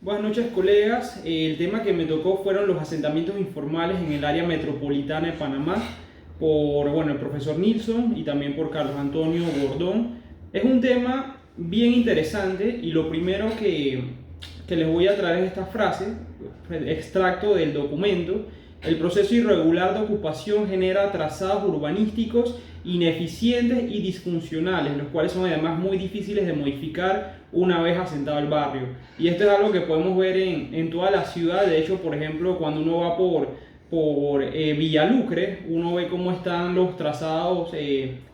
Buenas noches, colegas. El tema que me tocó fueron los asentamientos informales en el área metropolitana de Panamá por el profesor Nilsson y también por Carlos Antonio Gordón. Es un tema bien interesante y lo primero que les voy a traer es esta frase, extracto del documento. El proceso irregular de ocupación genera trazados urbanísticos ineficientes y disfuncionales, los cuales son además muy difíciles de modificar una vez asentado el barrio. Y esto es algo que podemos ver en toda la ciudad. De hecho, por ejemplo, cuando uno va por Villalucre, uno ve cómo están los trazados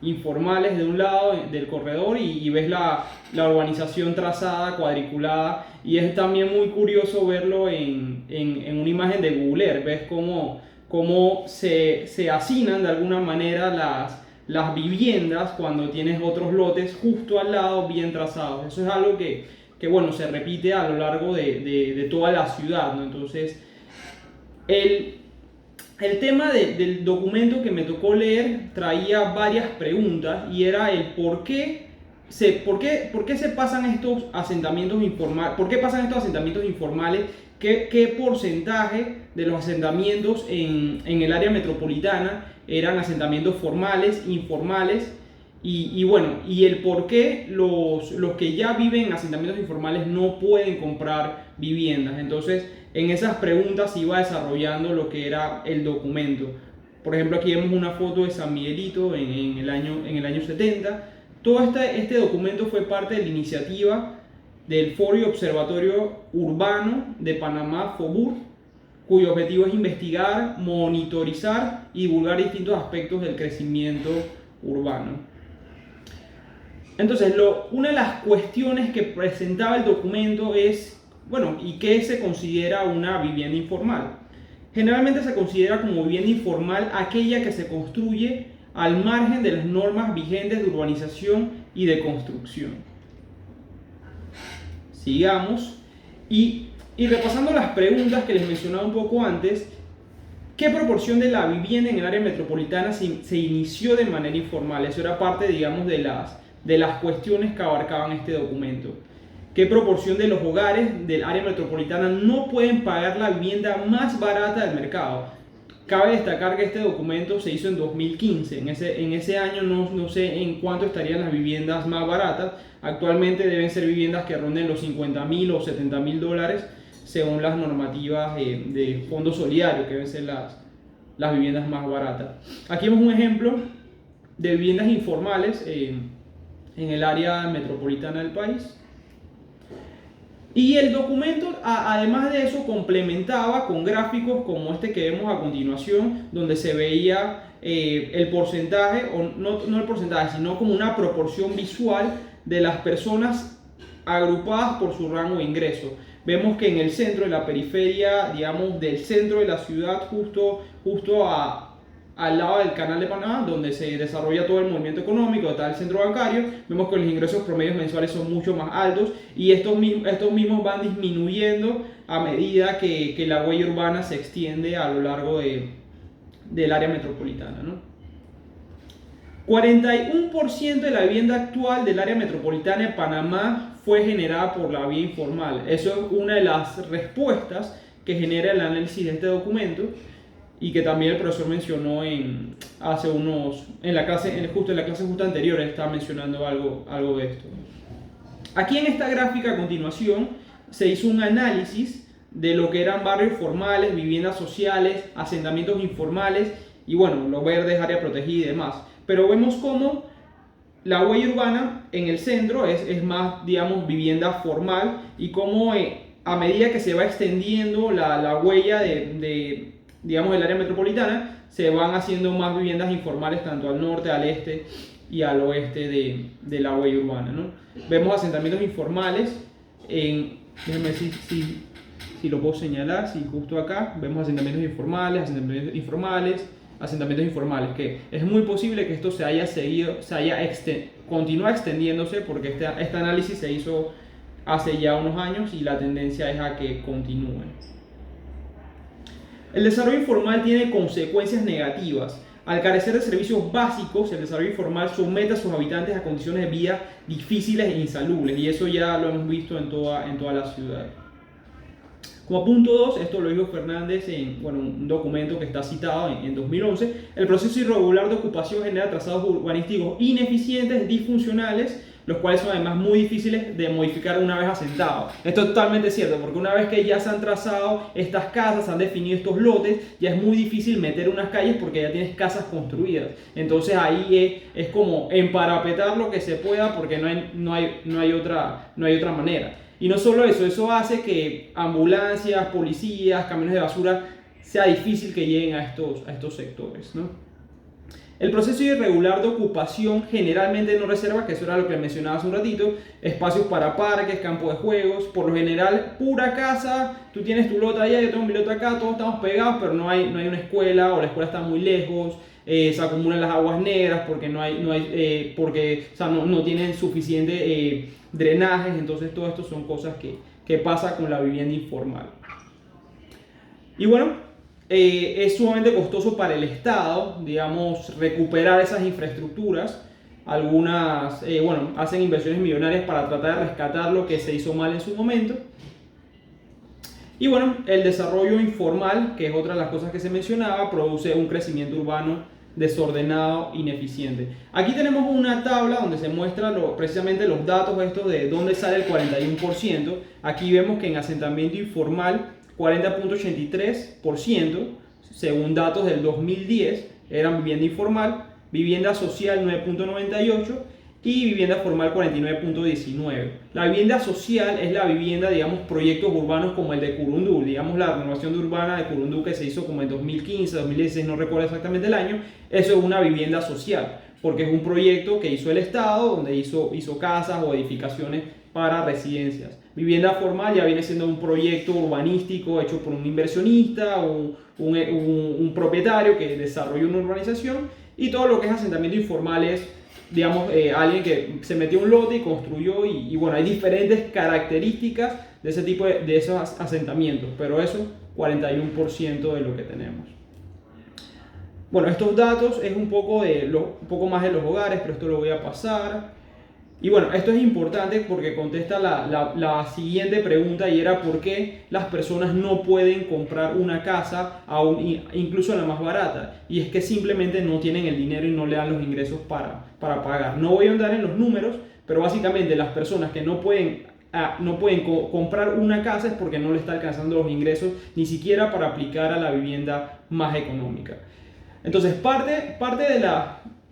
informales de un lado del corredor y ves la urbanización trazada, cuadriculada, y es también muy curioso verlo en una imagen de Google Earth. Ves cómo se hacinan de alguna manera las viviendas cuando tienes otros lotes justo al lado bien trazados. Eso es algo que se repite a lo largo de toda la ciudad, ¿no? Entonces, el tema del documento que me tocó leer traía varias preguntas y era el por qué se pasan estos asentamientos informales, por qué pasan estos asentamientos informales, qué porcentaje de los asentamientos en el área metropolitana eran asentamientos formales, informales, y el por qué los que ya viven en asentamientos informales no pueden comprar viviendas. Entonces, en esas preguntas se iba desarrollando lo que era el documento. Por ejemplo, aquí vemos una foto de San Miguelito en el año 70. Todo este documento fue parte de la iniciativa del Foro y Observatorio Urbano de Panamá, FOBUR, cuyo objetivo es investigar, monitorizar y divulgar distintos aspectos del crecimiento urbano. Entonces, una de las cuestiones que presentaba el documento es, ¿y qué se considera una vivienda informal? Generalmente se considera como vivienda informal aquella que se construye al margen de las normas vigentes de urbanización y de construcción. Sigamos. Y repasando las preguntas que les mencionaba un poco antes, ¿qué proporción de la vivienda en el área metropolitana se inició de manera informal? Eso era parte, digamos, de las cuestiones que abarcaban este documento. ¿Qué proporción de los hogares del área metropolitana no pueden pagar la vivienda más barata del mercado? Cabe destacar que este documento se hizo en 2015. En ese año no sé en cuánto estarían las viviendas más baratas. Actualmente deben ser viviendas que ronden los $50,000 o $70,000 según las normativas de Fondo Solidario, que deben ser las viviendas más baratas. Aquí vemos un ejemplo de viviendas informales en el área metropolitana del país. Y el documento, además de eso, complementaba con gráficos como este que vemos a continuación, donde se veía el porcentaje, o no el porcentaje, sino como una proporción visual de las personas agrupadas por su rango de ingreso. Vemos que en el centro, en la periferia, digamos, del centro de la ciudad, justo al lado del Canal de Panamá, donde se desarrolla todo el movimiento económico, está el centro bancario, vemos que los ingresos promedios mensuales son mucho más altos y estos mismos van disminuyendo a medida que la huella urbana se extiende a lo largo del área metropolitana, ¿no? 41% de la vivienda actual del área metropolitana de Panamá fue generada por la vía informal. Eso es una de las respuestas que genera el análisis de este documento, y que también el profesor mencionó justo en la clase anterior. Estaba mencionando algo de esto. Aquí en esta gráfica a continuación se hizo un análisis de lo que eran barrios formales, viviendas sociales, asentamientos informales y lo verde es área protegida y demás. Pero vemos cómo la huella urbana en el centro es más, digamos, vivienda formal, y cómo a medida que se va extendiendo la huella digamos, del área metropolitana, se van haciendo más viviendas informales tanto al norte, al este y al oeste de la huella urbana, ¿no? Vemos asentamientos informales déjenme ver si lo puedo señalar, justo acá vemos asentamientos informales, que es muy posible que esto continúa extendiéndose, porque este análisis se hizo hace ya unos años y la tendencia es a que continúe. El desarrollo informal tiene consecuencias negativas. Al carecer de servicios básicos, el desarrollo informal somete a sus habitantes a condiciones de vida difíciles e insalubres, y eso ya lo hemos visto en toda la ciudad. Como punto 2, esto lo dijo Fernández en un documento que está citado en 2011, el proceso irregular de ocupación genera trazados urbanísticos ineficientes, disfuncionales, los cuales son además muy difíciles de modificar una vez asentados. Esto es totalmente cierto, porque una vez que ya se han trazado estas casas, se han definido estos lotes, ya es muy difícil meter unas calles porque ya tienes casas construidas. Entonces ahí es como emparapetar lo que se pueda porque no hay otra manera. Y no solo eso, eso hace que ambulancias, policías, camiones de basura, sea difícil que lleguen a estos sectores, ¿no? El proceso irregular de ocupación generalmente no reserva, que eso era lo que mencionaba hace un ratito, espacios para parques, campos de juegos, por lo general pura casa, tú tienes tu lote allá, yo tengo mi lote acá, todos estamos pegados, pero no hay una escuela o la escuela está muy lejos, se acumulan las aguas negras porque no tienen suficiente drenajes, entonces todo esto son cosas que pasa con la vivienda informal. Y bueno, es sumamente costoso para el Estado, digamos, recuperar esas infraestructuras. Algunas, hacen inversiones millonarias para tratar de rescatar lo que se hizo mal en su momento. Y bueno, el desarrollo informal, que es otra de las cosas que se mencionaba, produce un crecimiento urbano desordenado, ineficiente. Aquí tenemos una tabla donde se muestra precisamente los datos estos de dónde sale el 41%. Aquí vemos que en asentamiento informal 40.83%, según datos del 2010, eran vivienda informal, vivienda social 9.98% y vivienda formal 49.19%. La vivienda social es la vivienda, digamos, proyectos urbanos como el de Curundú, digamos la renovación urbana de Curundú que se hizo como en 2015, 2016, no recuerdo exactamente el año. Eso es una vivienda social, porque es un proyecto que hizo el Estado, donde hizo casas o edificaciones para residencias. Vivienda formal ya viene siendo un proyecto urbanístico hecho por un inversionista o un propietario que desarrolló una urbanización, y todo lo que es asentamiento informal es, digamos, alguien que se metió un lote y construyó y bueno, hay diferentes características de ese tipo de esos asentamientos, pero eso 41% de lo que tenemos. Bueno, estos datos es un poco más de los hogares, pero esto lo voy a pasar. Y bueno, esto es importante porque contesta la siguiente pregunta, y era por qué las personas no pueden comprar una casa, incluso la más barata. Y es que simplemente no tienen el dinero y no le dan los ingresos para pagar. No voy a andar en los números, pero básicamente las personas que no pueden comprar una casa es porque no le está alcanzando los ingresos ni siquiera para aplicar a la vivienda más económica. Entonces,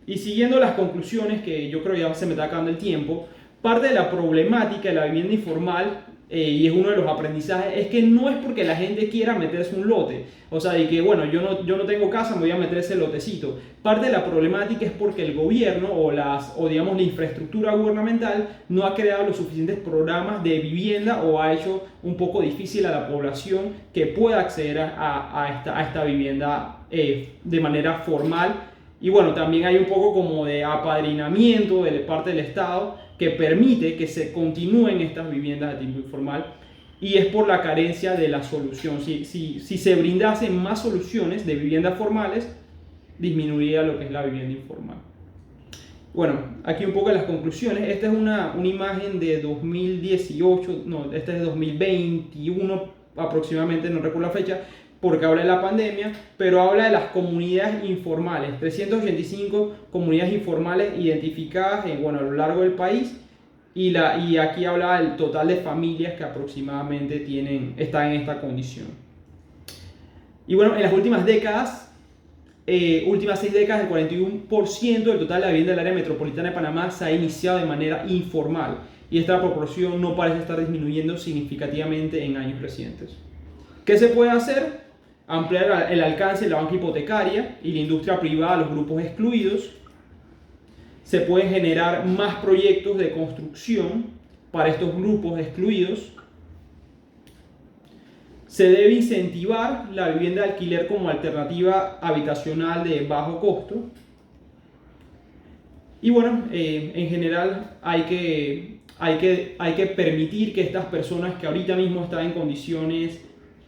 y siguiendo las conclusiones, que yo creo ya se me está acabando el tiempo, parte de la problemática de la vivienda informal, y es uno de los aprendizajes, es que no es porque la gente quiera meterse un lote, o sea, y que bueno, yo no tengo casa, me voy a meter ese lotecito. Parte de la problemática es porque el gobierno o digamos la infraestructura gubernamental no ha creado los suficientes programas de vivienda o ha hecho un poco difícil a la población que pueda acceder a esta vivienda de manera formal. Y bueno, también hay un poco como de apadrinamiento de parte del Estado que permite que se continúen estas viviendas de tipo informal, y es por la carencia de la solución. Si se brindasen más soluciones de viviendas formales, disminuiría lo que es la vivienda informal. Bueno, aquí un poco de las conclusiones. Esta es una imagen de 2018, no, esta es de 2021 aproximadamente, no recuerdo la fecha, porque habla de la pandemia, pero habla de las comunidades informales, 385 comunidades informales identificadas a lo largo del país, y aquí habla del total de familias que aproximadamente están en esta condición. Y bueno, en las últimas 6 décadas, el 41% del total de la vivienda del área metropolitana de Panamá se ha iniciado de manera informal, y esta proporción no parece estar disminuyendo significativamente en años recientes. ¿Qué se puede hacer? Ampliar el alcance de la banca hipotecaria y la industria privada a los grupos excluidos. Se pueden generar más proyectos de construcción para estos grupos excluidos. Se debe incentivar la vivienda de alquiler como alternativa habitacional de bajo costo. Y bueno, en general hay que permitir que estas personas que ahorita mismo están en condiciones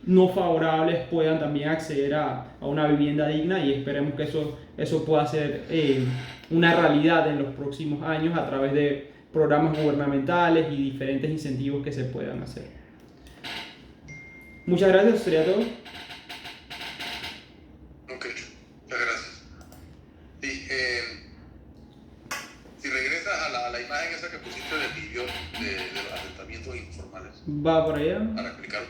no favorables puedan también acceder a una vivienda digna, y esperemos que eso pueda ser una realidad en los próximos años a través de programas gubernamentales y diferentes incentivos que se puedan hacer. Muchas gracias, eso sería todo. Ok, muchas gracias. Sí, si regresas a la imagen esa que pusiste del video de los asentamientos informales, Va por allá. para explicarlo.